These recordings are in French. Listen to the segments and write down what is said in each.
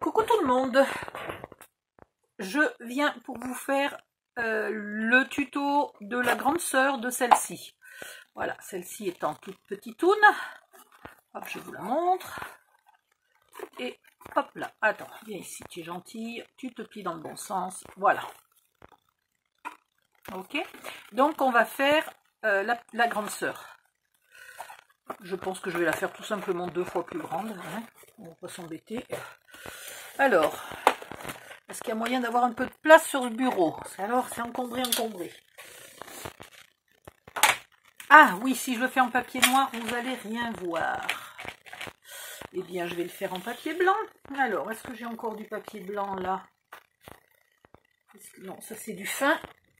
Coucou tout le monde, je viens pour vous faire le tuto de la grande sœur de celle-ci. Voilà, celle-ci étant toute petitoune. Hop, je vous la montre. Et hop là, attends, viens ici, tu es gentille, tu te plies dans le bon sens. Voilà. Ok, donc on va faire la grande sœur. Je pense que je vais la faire tout simplement 2 fois plus grande. Hein. On va pas s'embêter. Alors, est-ce qu'il y a moyen d'avoir un peu de place sur le bureau? Alors, c'est encombré. Ah oui, si je le fais en papier noir, vous n'allez rien voir. Eh bien, je vais le faire en papier blanc. Alors, est-ce que j'ai encore du papier blanc là? Non, ça c'est du fin.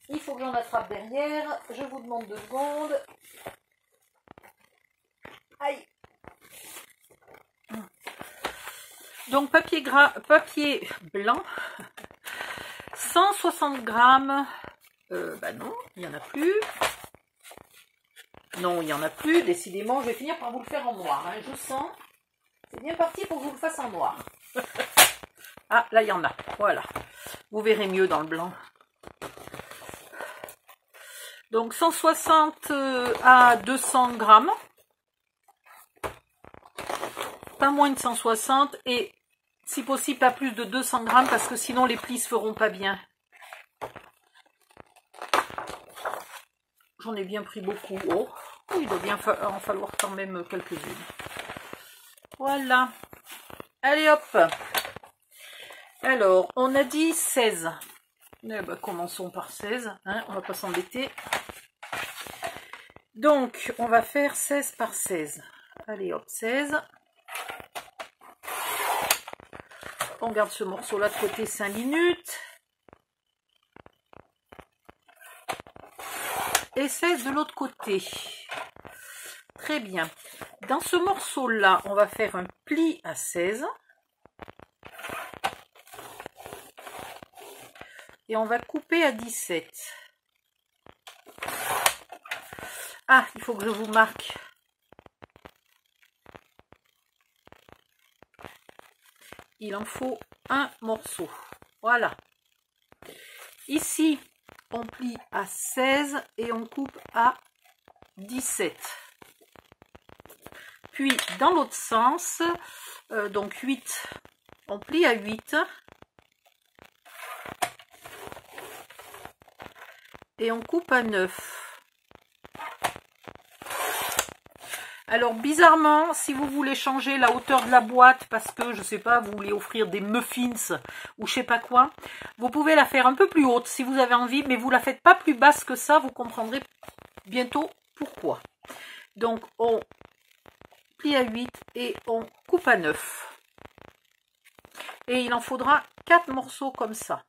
Il faut que j'en attrape derrière. Je vous demande 2 secondes. Aïe. Donc, papier blanc. 160 grammes. Bah non, il n'y en a plus. Non, il n'y en a plus. Décidément, je vais finir par vous le faire en noir. Hein. Je sens. C'est bien parti pour que je vous le fasse en noir. Ah, là, il y en a. Voilà. Vous verrez mieux dans le blanc. Donc, 160 à 200 grammes. Pas moins de 160. Et si possible, pas plus de 200 grammes parce que sinon, les plis se feront pas bien. J'en ai bien pris beaucoup. Oh, il doit bien en falloir quand même quelques-unes. Voilà. Allez hop. Alors, on a dit 16. Eh ben, commençons par 16. Hein, on va pas s'embêter. Donc, on va faire 16 par 16. Allez hop, 16. On garde ce morceau-là de côté 5 minutes. Et 16 de l'autre côté. Très bien. Dans ce morceau-là, on va faire un pli à 16. Et on va couper à 17. Ah, il faut que je vous marque. Il en faut un morceau. Voilà. Ici, on plie à 16 et on coupe à 17. Puis, dans l'autre sens, donc 8, on plie à 8. Et on coupe à 9. Alors, bizarrement, si vous voulez changer la hauteur de la boîte, parce que, je sais pas, vous voulez offrir des muffins ou je sais pas quoi, vous pouvez la faire un peu plus haute si vous avez envie, mais vous la faites pas plus basse que ça, vous comprendrez bientôt pourquoi. Donc, on plie à 8 et on coupe à 9. Et il en faudra 4 morceaux comme ça.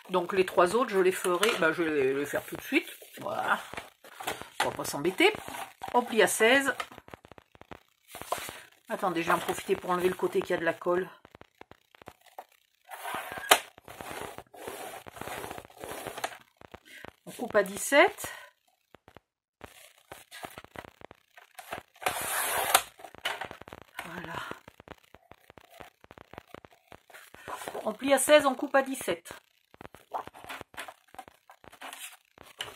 Donc, les 3 autres, je les ferai, ben, je vais les faire tout de suite. Voilà. On va pas s'embêter. On plie à 16. Attendez, je vais en profiter pour enlever le côté qui a de la colle. On coupe à 17. Voilà. On plie à 16, on coupe à 17.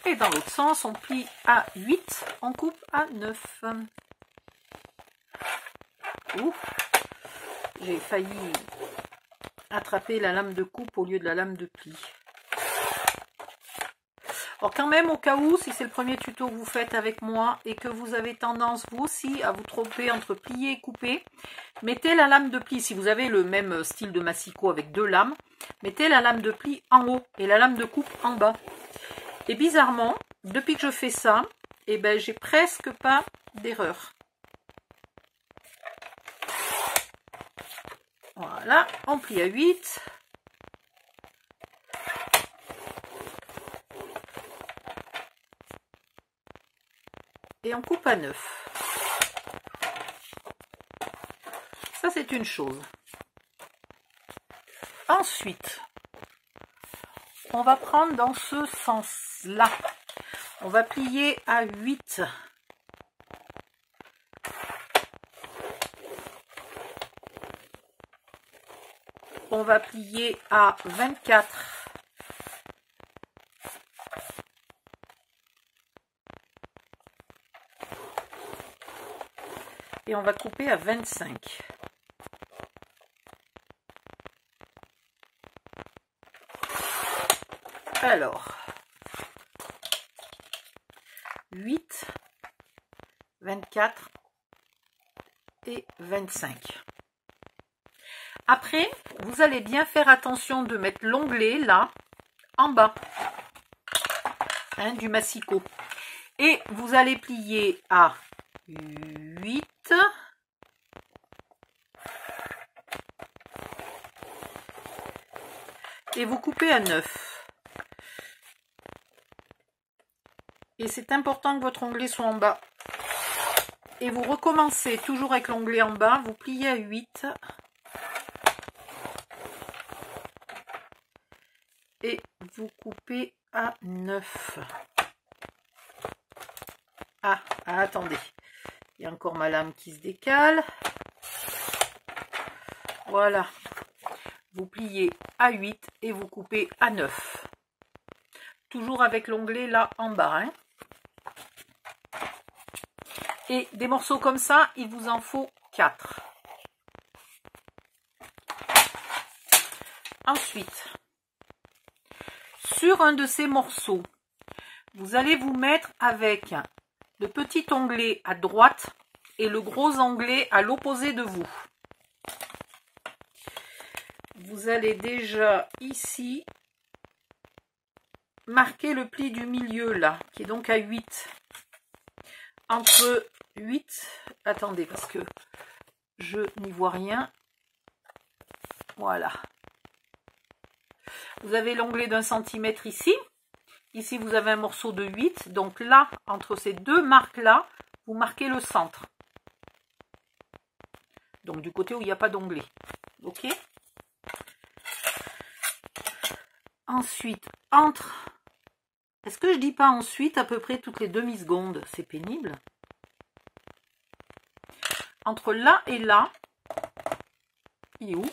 Et dans l'autre sens, on plie à 8, on coupe à 9. Ouf, j'ai failli attraper la lame de coupe au lieu de la lame de pli. Alors quand même, au cas où, si c'est le premier tuto que vous faites avec moi et que vous avez tendance, vous aussi, à vous tromper entre plier et couper, mettez la lame de pli, si vous avez le même style de massicot avec 2 lames, mettez la lame de pli en haut et la lame de coupe en bas. Et bizarrement, depuis que je fais ça, eh ben, j'ai presque pas d'erreur. Voilà, on plie à 8. Et on coupe à 9. Ça, c'est une chose. Ensuite, on va prendre dans ce sens-là. On va plier à 8. on va plier à 24. Et on va couper à 25. Alors, 8, 24 et 25. Après, vous allez bien faire attention de mettre l'onglet là, en bas, hein, du massicot. Et vous allez plier à 8. Et vous coupez à 9. Et c'est important que votre onglet soit en bas. Et vous recommencez toujours avec l'onglet en bas, vous pliez à 8. Et vous coupez à 9. Ah, attendez. Il y a encore ma lame qui se décale. Voilà. Vous pliez à 8 et vous coupez à 9. Toujours avec l'onglet là en bas. Hein. Et des morceaux comme ça, il vous en faut 4. Ensuite, sur un de ces morceaux, vous allez vous mettre avec le petit onglet à droite et le gros onglet à l'opposé de vous. Vous allez déjà ici marquer le pli du milieu là, qui est donc à 8. Entre 8, attendez parce que je n'y vois rien. Voilà. Vous avez l'onglet d'1 centimètre ici. Ici, vous avez un morceau de 8. Donc là, entre ces deux marques-là, vous marquez le centre. Donc du côté où il n'y a pas d'onglet. Ok. Ensuite, entre... Est-ce que je dis pas ensuite à peu près toutes les demi-secondes? C'est pénible. Entre là et là, il est où?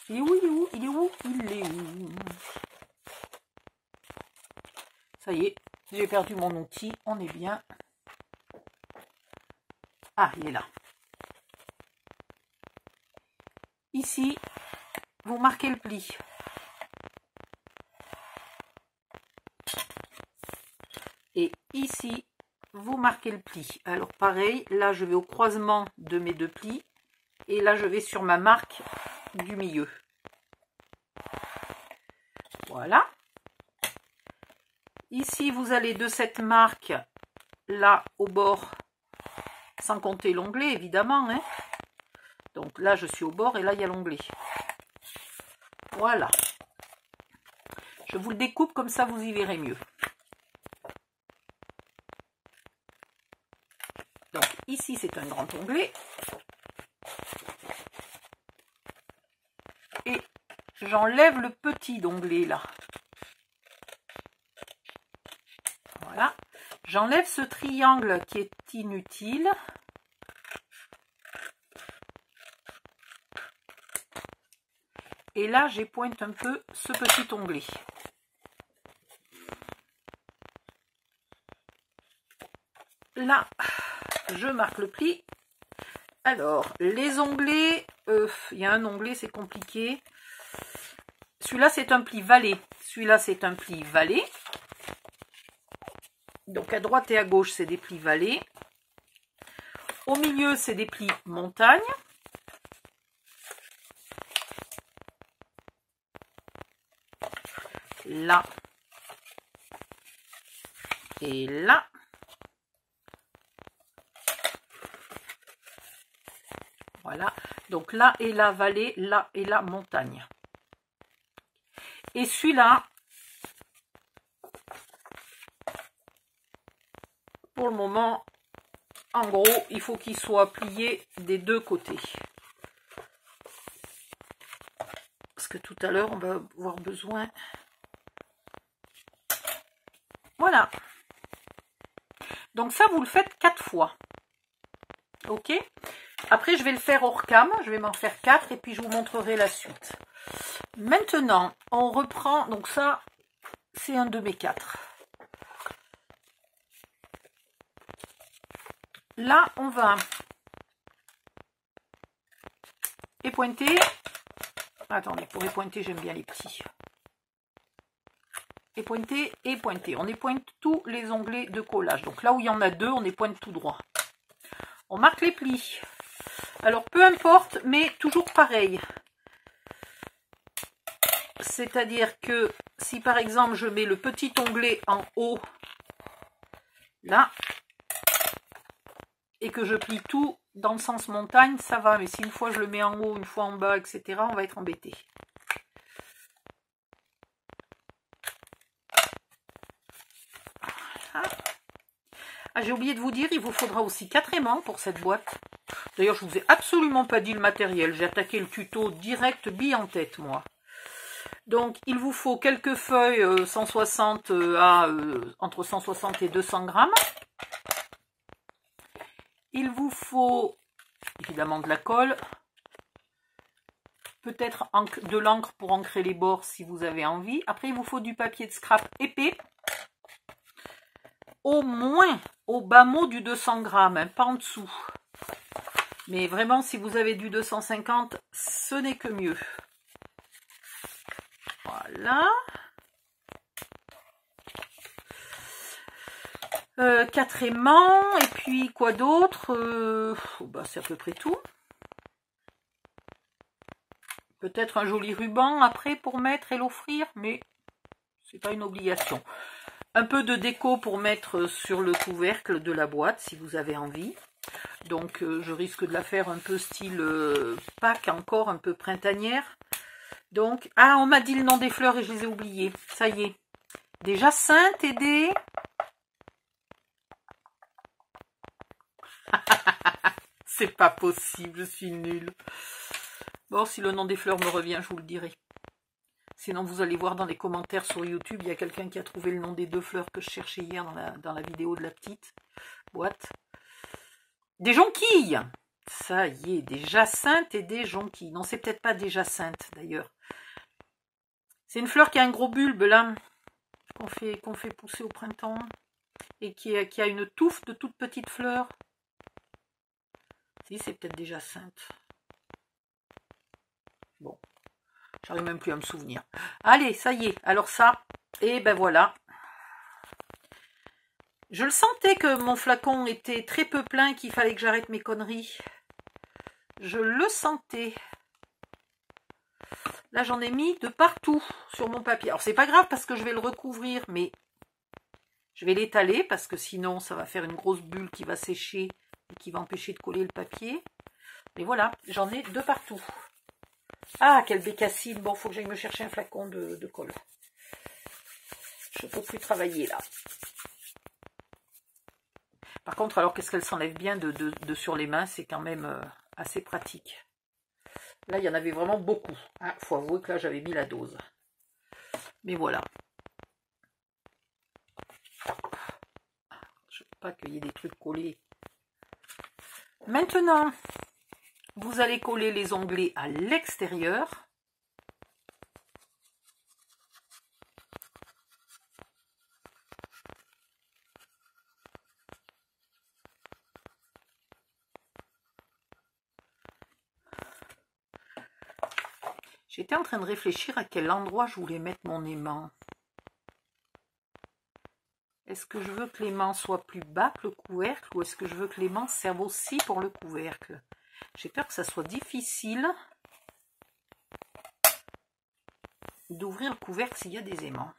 Il est où? Il est où? Il est où? Il est où? Ça y est, j'ai perdu mon outil, on est bien. Ah, il est là. Ici, vous marquez le pli. Et ici, vous marquez le pli. Alors pareil, là je vais au croisement de mes deux plis. Et là je vais sur ma marque du milieu. Voilà. Ici, vous allez de cette marque là au bord, sans compter l'onglet évidemment. Hein. Donc là je suis au bord et là il y a l'onglet. Voilà. Je vous le découpe comme ça vous y verrez mieux. Donc ici c'est un grand onglet. Et j'enlève le petit onglet là. Voilà. J'enlève ce triangle qui est inutile. Et là j'épointe un peu ce petit onglet. Là, je marque le pli. Alors, les onglets, il y a un onglet, c'est compliqué. Celui-là, c'est un pli valet. Celui-là, c'est un pli valet. Donc, à droite et à gauche, c'est des plis valets. Au milieu, c'est des plis montagne. Là. Et là. Voilà, donc là et là vallée, là et là montagne. Et celui-là, pour le moment, en gros, il faut qu'il soit plié des deux côtés. Parce que tout à l'heure, on va avoir besoin... Voilà. Donc ça, vous le faites 4 fois. Ok ? Après, je vais le faire hors cam. Je vais m'en faire 4 et puis je vous montrerai la suite. Maintenant, on reprend, donc ça, c'est un de mes 4. Là, on va épointer. Attendez, pour épointer, j'aime bien les petits. Épointer et pointer. On épointe tous les onglets de collage. Donc là où il y en a 2, on épointe tout droit. On marque les plis. Alors, peu importe, mais toujours pareil. C'est-à-dire que si par exemple je mets le petit onglet en haut, là, et que je plie tout dans le sens montagne, ça va. Mais si une fois je le mets en haut, une fois en bas, etc., on va être embêté. Voilà. Ah, j'ai oublié de vous dire, il vous faudra aussi 4 aimants pour cette boîte. D'ailleurs, je vous ai absolument pas dit le matériel. J'ai attaqué le tuto direct, bille en tête, moi. Donc, il vous faut quelques feuilles 160 à entre 160 et 200 grammes. Il vous faut évidemment de la colle. Peut-être de l'encre pour ancrer les bords si vous avez envie. Après, il vous faut du papier de scrap épais. Au moins, au bas mot du 200 grammes, hein, pas en dessous. Mais vraiment, si vous avez du 250, ce n'est que mieux. Voilà. 4 aimants. Et puis, quoi d'autre bah, c'est à peu près tout. Peut-être un joli ruban après pour mettre et l'offrir, mais c'est pas une obligation. Un peu de déco pour mettre sur le couvercle de la boîte si vous avez envie. Donc je risque de la faire un peu style Pâques encore, un peu printanière. Donc, ah, on m'a dit le nom des fleurs et je les ai oubliées. Ça y est. Des jacinthes et des... C'est pas possible, je suis nulle. Bon, si le nom des fleurs me revient, je vous le dirai. Sinon, vous allez voir dans les commentaires sur YouTube, il y a quelqu'un qui a trouvé le nom des 2 fleurs que je cherchais hier dans la vidéo de la petite boîte. Des jonquilles! Ça y est, des jacinthes et des jonquilles. Non, c'est peut-être pas des jacinthes, d'ailleurs. C'est une fleur qui a un gros bulbe, là, qu'on fait pousser au printemps. Et qui a une touffe de toutes petites fleurs. Si, c'est peut-être des jacinthes. Bon. J'arrive même plus à me souvenir. Allez, ça y est. Alors ça, et ben voilà. Je le sentais que mon flacon était très peu plein, qu'il fallait que j'arrête mes conneries. Je le sentais. Là, j'en ai mis de partout sur mon papier. Alors, c'est pas grave parce que je vais le recouvrir, mais je vais l'étaler parce que sinon, ça va faire une grosse bulle qui va sécher et qui va empêcher de coller le papier. Mais voilà, j'en ai de partout. Ah, quelle bécassine. Bon, il faut que j'aille me chercher un flacon de colle. Je ne peux plus travailler là. Par contre, alors qu'est-ce qu'elle s'enlève bien de sur les mains, c'est quand même assez pratique. Là, il y en avait vraiment beaucoup. Il faut avouer que là, j'avais mis la dose. Mais voilà. Je ne veux pas qu'il y ait des trucs collés. Maintenant, vous allez coller les onglets à l'extérieur. J'étais en train de réfléchir à quel endroit je voulais mettre mon aimant. Est-ce que je veux que l'aimant soit plus bas que le couvercle ou est-ce que je veux que l'aimant serve aussi pour le couvercle? J'ai peur que ça soit difficile d'ouvrir le couvercle s'il y a des aimants.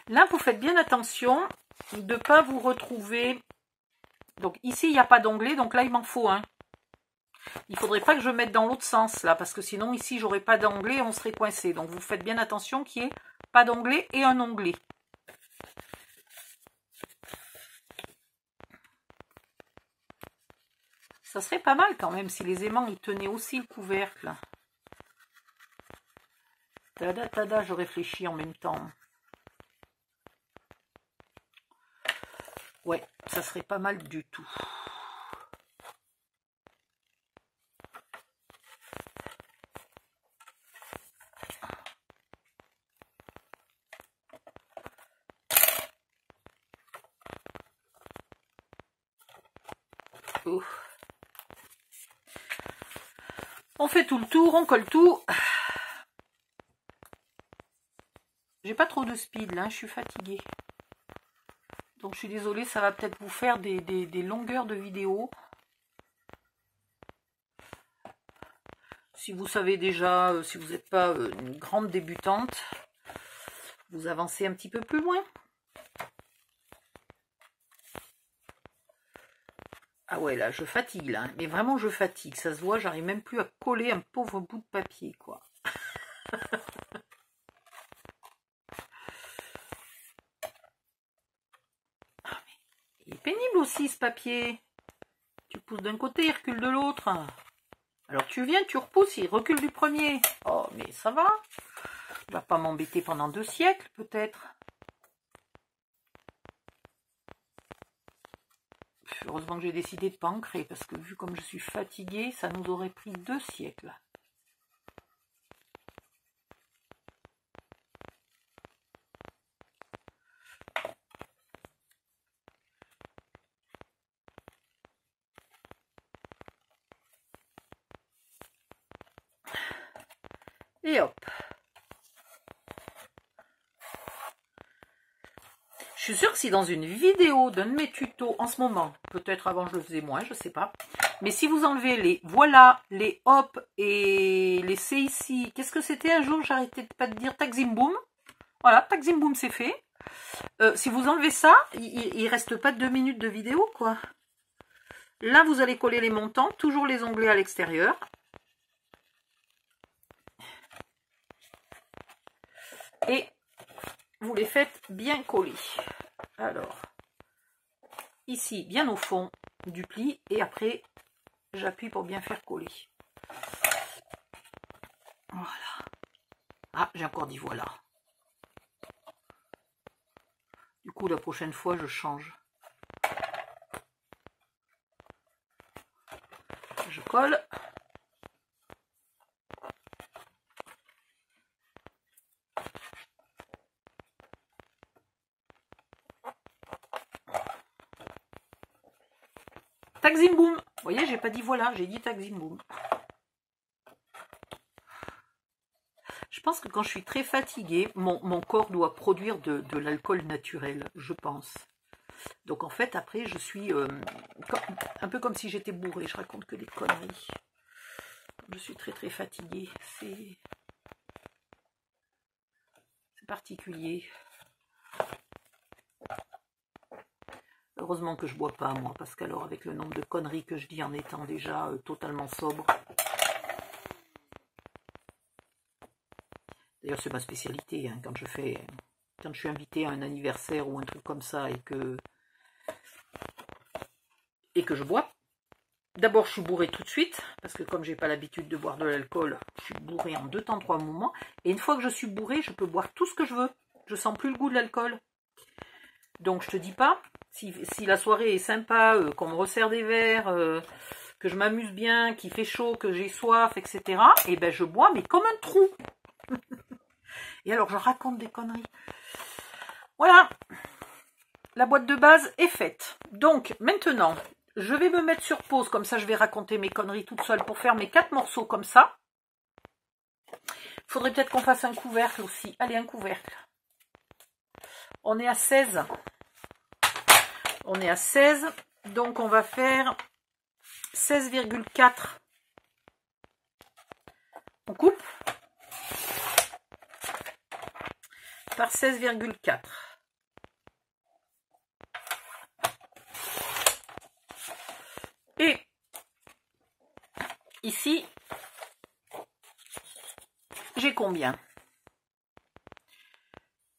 Là, vous faites bien attention de ne pas vous retrouver... Donc ici, il n'y a pas d'onglet, donc là, il m'en faut un. Il ne faudrait pas que je mette dans l'autre sens, là, parce que sinon, ici, j'aurais pas d'onglet et on serait coincé. Donc, vous faites bien attention qu'il n'y ait pas d'onglet et un onglet. Ça serait pas mal quand même si les aimants, ils tenaient aussi le couvercle. Tada, tada, je réfléchis en même temps. Ouais, ça serait pas mal du tout. On fait tout le tour, on colle tout. J'ai pas trop de speed là, je suis fatiguée. Donc je suis désolée, ça va peut-être vous faire des longueurs de vidéo. Si vous savez déjà, si vous n'êtes pas une grande débutante, vous avancez un petit peu plus loin. Ah ouais, là, je fatigue, là. Mais vraiment, je fatigue. Ça se voit, j'arrive même plus à coller un pauvre bout de papier, quoi. Ah, mais il est pénible aussi, ce papier. Tu pousses d'un côté, il recule de l'autre. Alors, tu viens, tu repousses, il recule du premier. Oh, mais ça va. Il va pas m'embêter pendant 2 siècles, peut-être. Heureusement que j'ai décidé de ne pas ancrer, parce que vu comme je suis fatiguée, ça nous aurait pris 2 siècles. Et hop. Je suis sûre que si dans une vidéo d'un de mes tutos en ce moment, peut-être avant je le faisais moins, je sais pas, mais si vous enlevez les voilà, les hop et les c'est ici, qu'est-ce que c'était un jour, j'arrêtais de pas de dire Takzim Boom. Voilà, Takzim Boom c'est fait. Si vous enlevez ça, il reste pas 2 minutes de vidéo quoi. Là vous allez coller les montants, toujours les onglets à l'extérieur. Et vous les faites bien coller. Alors, ici, bien au fond du pli, et après, j'appuie pour bien faire coller. Voilà. Ah, j'ai encore dit voilà. Du coup, la prochaine fois, je change. Je colle. Takzim Boom. Vous voyez, j'ai pas dit voilà, j'ai dit Takzim Boom. Je pense que quand je suis très fatiguée, mon corps doit produire de l'alcool naturel, je pense. Donc en fait, après, je suis un peu comme si j'étais bourrée. Je raconte que des conneries. Je suis très très fatiguée. C'est particulier. Heureusement que je bois pas, moi, parce qu'alors, avec le nombre de conneries que je dis en étant déjà totalement sobre. D'ailleurs, c'est ma spécialité, hein, quand je suis invitée à un anniversaire ou un truc comme ça et que je bois. D'abord, je suis bourrée tout de suite, parce que comme j'ai pas l'habitude de boire de l'alcool, je suis bourrée en 2 temps, 3 moments. Et une fois que je suis bourrée, je peux boire tout ce que je veux. Je sens plus le goût de l'alcool. Donc, je te dis pas, si la soirée est sympa, qu'on me resserre des verres, que je m'amuse bien, qu'il fait chaud, que j'ai soif, etc., et ben je bois, mais comme un trou. Et alors, je raconte des conneries. Voilà. La boîte de base est faite. Donc, maintenant, je vais me mettre sur pause. Comme ça, je vais raconter mes conneries toute seule pour faire mes 4 morceaux comme ça. Il faudrait peut-être qu'on fasse un couvercle aussi. Allez, un couvercle. On est à 16. On est à 16. Donc, on va faire 16,4. On coupe par 16,4. Et ici, j'ai combien?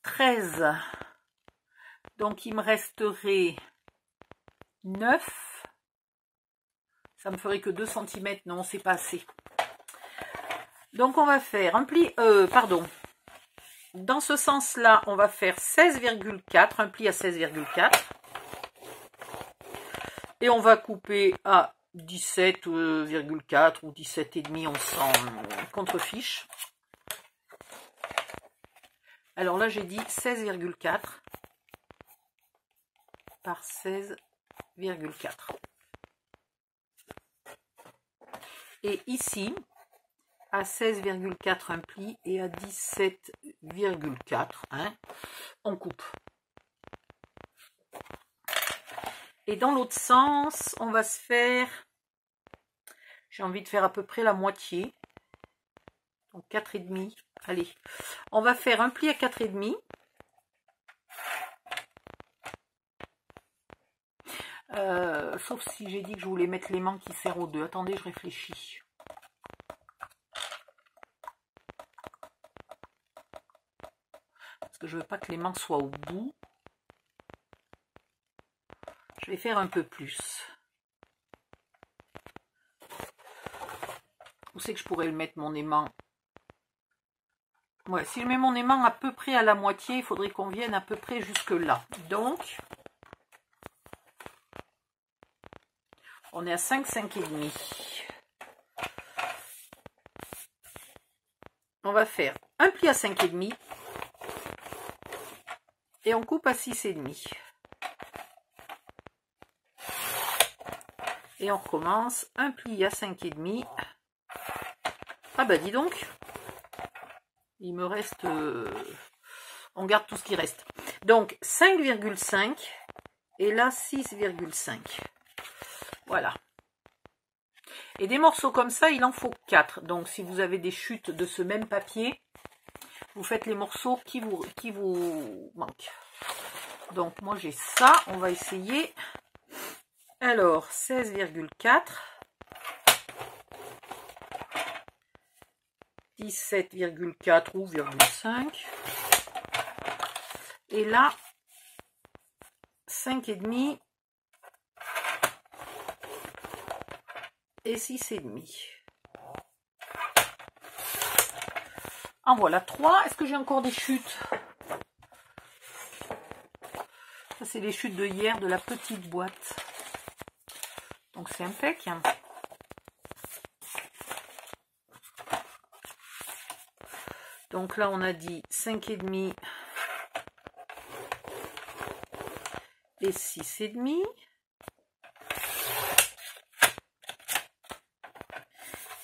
13. Donc, il me resterait 9. Ça me ferait que 2 cm. Non, c'est pas assez. Donc, on va faire un pli... pardon. Dans ce sens-là, on va faire 16,4. Un pli à 16,4. Et on va couper à 17,4 ou 17,5, on s'en contrefiche. Alors là, j'ai dit 16,4 par 16,4. Et ici, à 16,4 un pli et à 17,4, hein, on coupe. Et dans l'autre sens, on va se faire, j'ai envie de faire à peu près la moitié, donc 4,5. Allez, on va faire un pli à 4,5. Sauf si j'ai dit que je voulais mettre l'aimant qui sert aux deux. Attendez, je réfléchis. Parce que je veux pas que l'aimant soit au bout. Je vais faire un peu plus. Où c'est que je pourrais le mettre, mon aimant? Ouais, si je mets mon aimant à peu près à la moitié, il faudrait qu'on vienne à peu près jusque là. Donc, on est à 5, 5,5. On va faire un pli à 5,5 et on coupe à 6,5. Et on recommence un pli à 5,5. Ah bah dis donc, il me reste, on garde tout ce qui reste. Donc 5,5 et là 6,5. Voilà. Et des morceaux comme ça, il en faut 4. Donc si vous avez des chutes de ce même papier, vous faites les morceaux qui vous manquent. Donc moi j'ai ça, on va essayer. Alors 16,4. 17,4 ou 0,5. Et là, 5,5 et 6,5. En voilà 3. Est-ce que j'ai encore des chutes? Ça, c'est les chutes de hier de la petite boîte. Donc, c'est impec. Donc là, on a dit 5,5 et 6,5.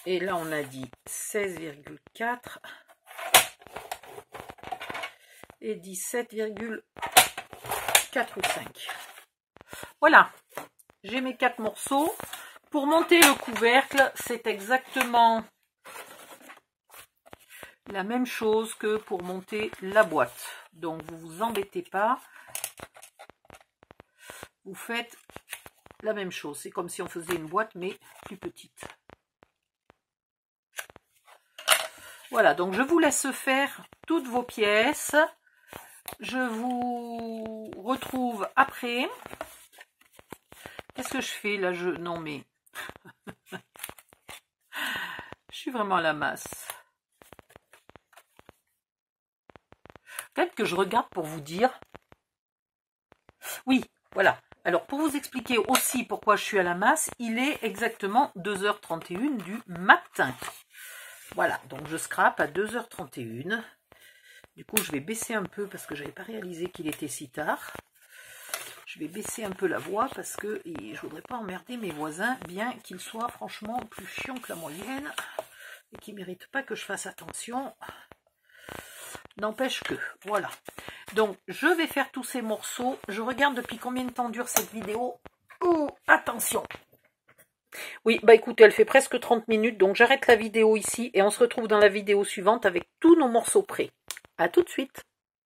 Et là, on a dit 16,4 et 17,4 ou 5. Voilà, j'ai mes 4 morceaux. Pour monter le couvercle, c'est exactement la même chose que pour monter la boîte. Donc, vous vous embêtez pas. Vous faites la même chose. C'est comme si on faisait une boîte, mais plus petite. Voilà, donc je vous laisse faire toutes vos pièces. Je vous retrouve après. Qu'est-ce que je fais là? Non mais... je suis vraiment à la masse. Peut-être que je regarde pour vous dire. Oui, voilà. Alors, pour vous expliquer aussi pourquoi je suis à la masse, il est exactement 2h31 du matin. Voilà, donc je scrape à 2h31. Du coup, je vais baisser un peu parce que je n'avais pas réalisé qu'il était si tard. Je vais baisser un peu la voix parce que je ne voudrais pas emmerder mes voisins, bien qu'ils soient franchement plus chiants que la moyenne et qu'ils ne méritent pas que je fasse attention. N'empêche que, voilà. Donc, je vais faire tous ces morceaux. Je regarde depuis combien de temps dure cette vidéo. Oh, attention. Oui, bah écoutez, elle fait presque 30 minutes, donc j'arrête la vidéo ici et on se retrouve dans la vidéo suivante avec tous nos morceaux prêts. À tout de suite.